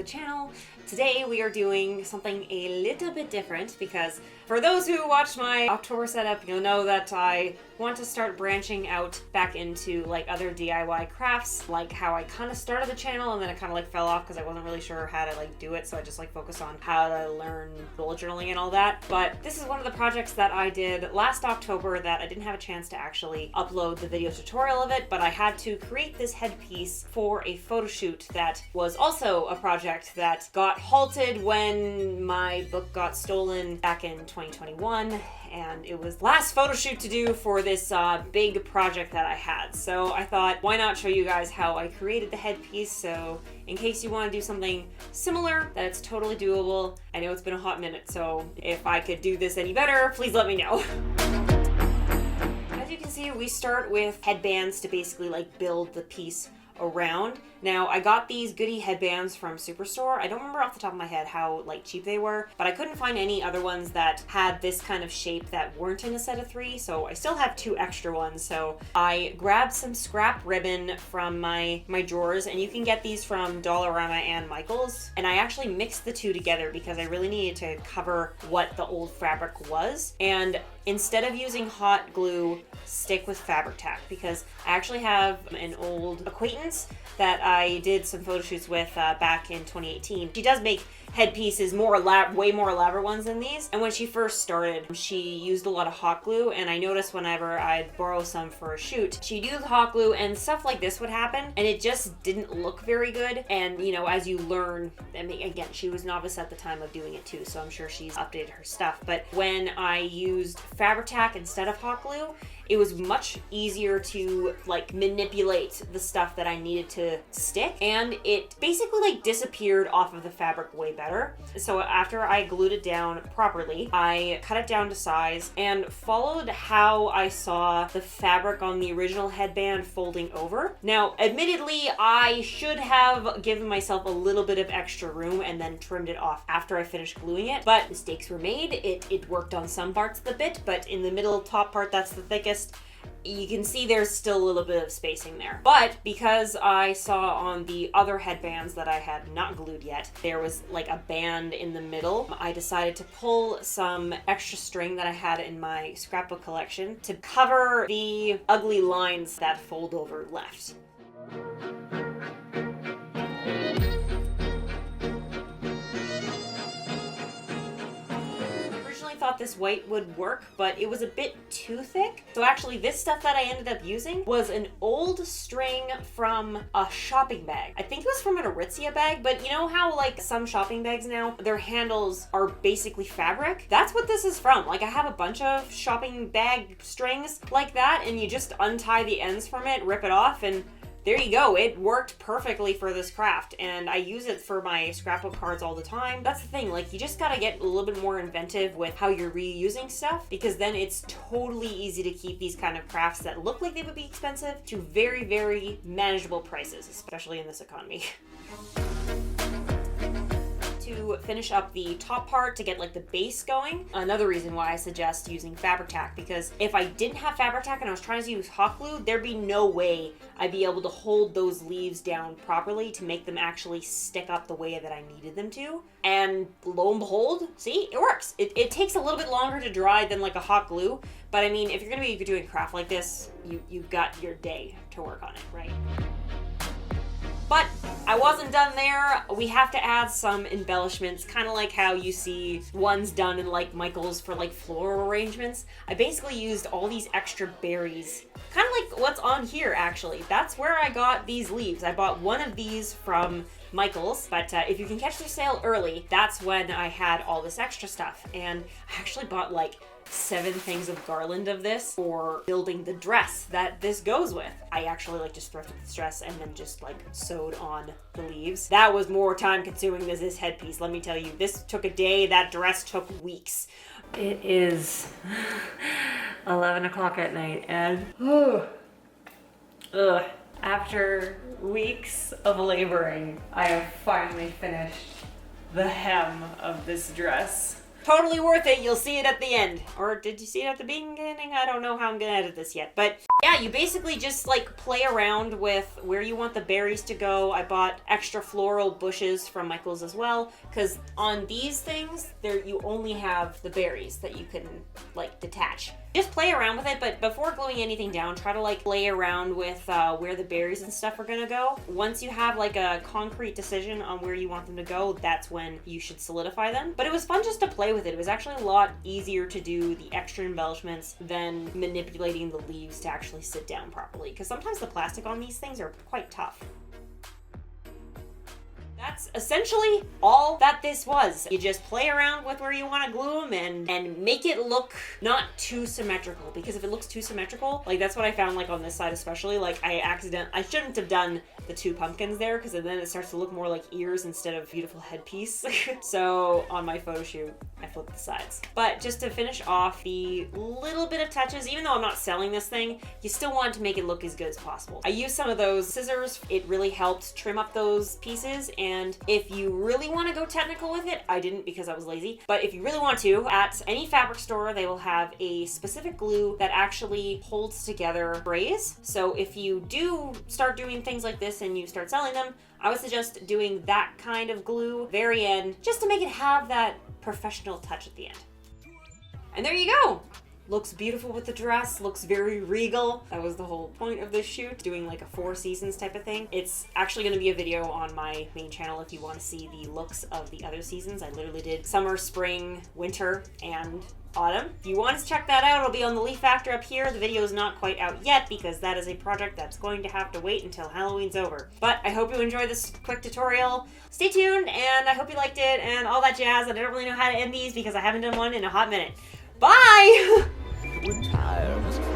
the channel. Today we are doing something a little bit different because for those who watched my October setup, you'll know that I want to start branching out back into like other DIY crafts, like how I kind of started the channel and then it kind of like fell off because I wasn't really sure how to like do it, so I just like focused on how to learn bullet journaling and all that. But this is one of the projects that I did last October that I didn't have a chance to actually upload the video tutorial of it, but I had to create this headpiece for a photo shoot that was also a project that got halted when my book got stolen back in 2021, and it was the last photo shoot to do for this big project that I had. So I thought, why not show you guys how I created the headpiece, so in case you want to do something similar, that it's totally doable. I know it's been a hot minute, so if I could do this any better, please let me know. As you can see, we start with headbands to basically like build the piece around. Now, I got these goodie headbands from Superstore. I don't remember off the top of my head how like cheap they were, but I couldn't find any other ones that had this kind of shape that weren't in a set of 3, so I still have 2 extra ones. So I grabbed some scrap ribbon from my drawers, and you can get these from Dollarama and Michaels, and I actually mixed the 2 together because I really needed to cover what the old fabric was. And instead of using hot glue, stick with fabric tack, because I actually have an old acquaintance that I did some photo shoots with back in 2018. She does make headpieces, way more elaborate ones than these. And when she first started, she used a lot of hot glue, and I noticed whenever I'd borrow some for a shoot, she'd use hot glue and stuff like this would happen, and it just didn't look very good. And you know, as you learn, I mean, again, she was novice at the time of doing it too, so I'm sure she's updated her stuff. But when I used fabric tack instead of hot glue, it was much easier to like manipulate the stuff that I needed to stick, and it basically like disappeared off of the fabric way better. So after I glued it down properly, I cut it down to size and followed how I saw the fabric on the original headband folding over. Now, admittedly, I should have given myself a little bit of extra room and then trimmed it off after I finished gluing it, but mistakes were made. It worked on some parts of the bit, but in the middle top part that's the thickest, you can see there's still a little bit of spacing there. But because I saw on the other headbands that I had not glued yet, there was like a band in the middle, I decided to pull some extra string that I had in my scrapbook collection to cover the ugly lines that fold over left. Thought this white would work, but it was a bit too thick. So actually this stuff that I ended up using was an old string from a shopping bag. I think it was from an Aritzia bag, but you know how like some shopping bags now, their handles are basically fabric? That's what this is from. Like I have a bunch of shopping bag strings like that, and you just untie the ends from it, rip it off, and there you go. It worked perfectly for this craft, and I use it for my scrapbook cards all the time. That's the thing, like you just gotta get a little bit more inventive with how you're reusing stuff, because then it's totally easy to keep these kind of crafts that look like they would be expensive to very, very manageable prices, especially in this economy. To finish up the top part to get like the base going. Another reason why I suggest using fabric tack, because if I didn't have fabric tack and I was trying to use hot glue, there'd be no way I'd be able to hold those leaves down properly to make them actually stick up the way that I needed them to. And lo and behold, see, it works. It takes a little bit longer to dry than like a hot glue, but I mean, if you're gonna be doing craft like this, you've got your day to work on it, right? But I wasn't done there. We have to add some embellishments, kind of like how you see ones done in like Michaels for like floral arrangements. I basically used all these extra berries, kind of like what's on here actually. That's where I got these leaves. I bought one of these from Michaels, but if you can catch the sale early, that's when I had all this extra stuff. And I actually bought like 7 things of garland of this for building the dress that this goes with. I actually like just thrifted this dress and then just like sewed on the leaves. That was more time consuming than this headpiece, let me tell you. This took a day, that dress took weeks. It is 11 o'clock at night and after weeks of laboring, I have finally finished the hem of this dress. Totally worth it. You'll see it at the end. Or did you see it at the beginning? I don't know how I'm gonna edit this yet. But yeah, you basically just like play around with where you want the berries to go. I bought extra floral bushes from Michael's as well, because on these things, you only have the berries that you can like detach. Just play around with it, but before gluing anything down, try to like play around with where the berries and stuff are gonna go. Once you have like a concrete decision on where you want them to go, that's when you should solidify them. But it was fun just to play with it. It was actually a lot easier to do the extra embellishments than manipulating the leaves to actually sit down properly, because sometimes the plastic on these things are quite tough. That's essentially all that this was. You just play around with where you want to glue them and make it look not too symmetrical, because if it looks too symmetrical, like that's what I found like on this side especially, like I shouldn't have done the two pumpkins there, because then it starts to look more like ears instead of beautiful headpiece. So on my photo shoot, I flipped the sides. But just to finish off the little bit of touches, even though I'm not selling this thing, you still want to make it look as good as possible. I used some of those scissors. It really helped trim up those pieces, and if you really want to go technical with it, I didn't because I was lazy, but if you really want to, at any fabric store, they will have a specific glue that actually holds together sprays. So if you do start doing things like this and you start selling them, I would suggest doing that kind of glue very end, just to make it have that professional touch at the end. And there you go. Looks beautiful with the dress, looks very regal. That was the whole point of this shoot, doing like a 4 seasons type of thing. It's actually gonna be a video on my main channel if you want to see the looks of the other seasons. I literally did summer, spring, winter, and autumn. If you want to check that out, it'll be on the Lea Factor up here. The video is not quite out yet because that is a project that's going to have to wait until Halloween's over. But I hope you enjoyed this quick tutorial. Stay tuned, and I hope you liked it and all that jazz. I don't really know how to end these because I haven't done one in a hot minute. Bye! Good times.